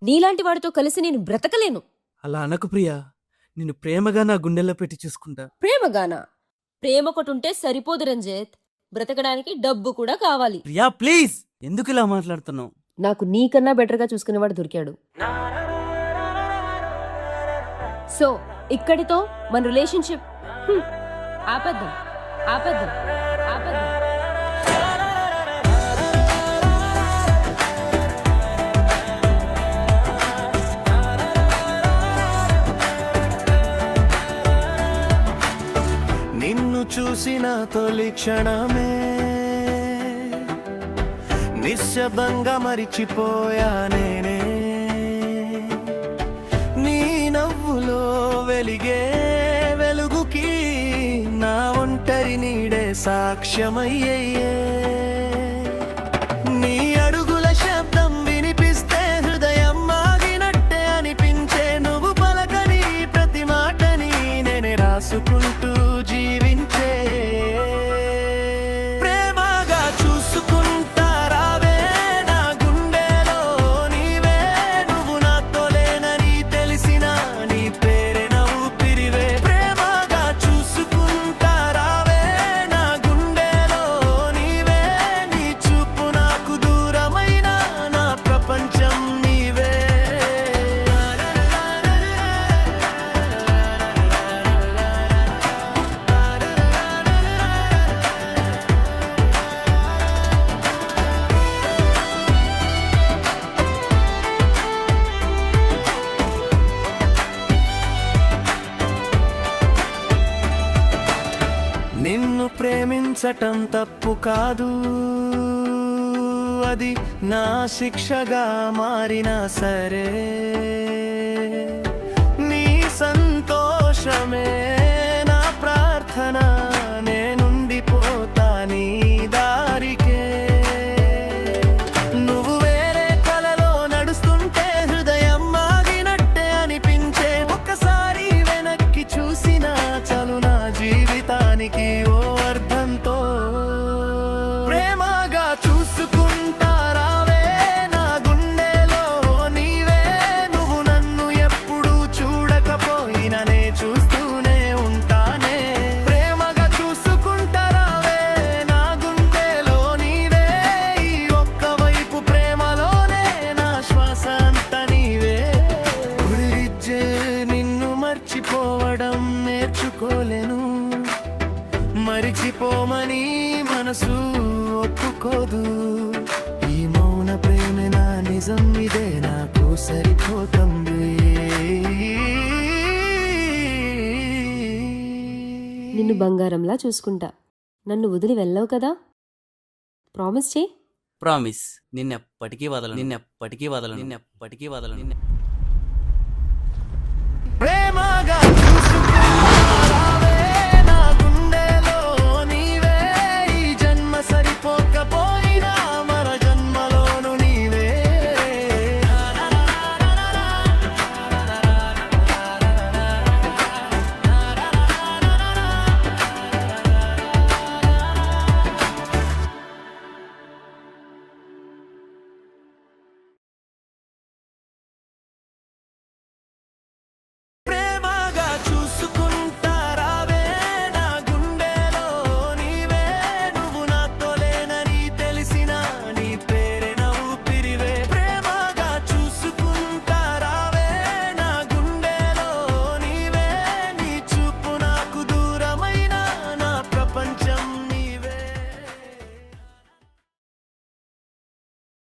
నీలాంటి వాడితో కలిసి నేను బ్రతకలేను. అలా అనకు ప్రియా, నిన్ను ప్రేమగా నా గుండెల్లో పెట్టి చూసుకుంటా. ప్రేమగానా? ప్రేమొకటుంటే సరిపోదు రంజిత్, బ్రతకడానికి డబ్బు కూడా కావాలి. ప్రియా ప్లీజ్, ఎందుకు ఇలా మాట్లాడుతున్నావు? నాకు నీకన్నా బెటర్గా చూసుకునేవాడు దొరికాడు. సో ఇక్కడితో మన రిలేషన్షిప్ ఆపేద్దాం ఆపేద్దాం ఆపేద్దాం. నిన్ను చూసిన తొలి క్షణమే నిశ్శబ్దంగా మరిచిపోయా నేనే. నీ నవ్వులో వెలిగే వెలుగుకి నా ఒంటరి నీడే సాక్ష్యమయ్యే. నీ అడుగుల శబ్దం వినిపిస్తే హృదయం మాగినట్టే అనిపించే. నువ్వు పలకని ప్రతి మాటని నేనే రాసుకుంటూ జీవించే. ప్రేమగా చూసుకుంటారావే నా గుండెలో నీవే. నువ్వు నాతో లేనని తెలిసిన నీ పేరే నా ఊపిరివే. ప్రేమగా చూసుకుంటారావే నా గుండెలో నీవే. నీ చూపు నాకు దూరమైన నా ప్రపంచం నీవే. నిన్ను ప్రేమించటం తప్పు కాదు, అది నా శిక్షగా మారినా సరే. నీ సంతోషమే నా ప్రార్థన, నేనుండిపోతా నీ దారికే. నువ్వు వేరే కలలో నడుస్తుంటే హృదయం మాగినట్టే అనిపించే. ఒక్కసారి వెనక్కి చూసినా చాలు నా జీవితానికి ఓ అర్థంతో. ప్రేమగా చూసుకుంటారావే నా గుండెలో నీవే. నువ్వు నన్ను ఎప్పుడు చూడకపోయినా నే చూస్తూనే ఉంటానే. ప్రేమగా చూసుకుంటారావే నా గుండెలో నీవే. ఈ ఒక్కవైపు ప్రేమలోనే నా శ్వాస అంతా నీవే. గురిజే నిన్ను మర్చిపోవడం నేర్చుకోలేను, మరిచిపోమని మనసు ఒప్పుకోదు. ఈ మౌన ప్రేమ నా నిజం, ఇదే నాకు సరిపోతుంది. నిన్ను బంగారంలా చూసుకుంటా. నన్ను వదిలి వెళ్ళవు కదా? ప్రామిస్ చేయి. ప్రామిస్, నిన్నెప్పటికీ వదలను, నిన్నెప్పటికీ వదలను, నిన్నెప్పటికీ వదలను.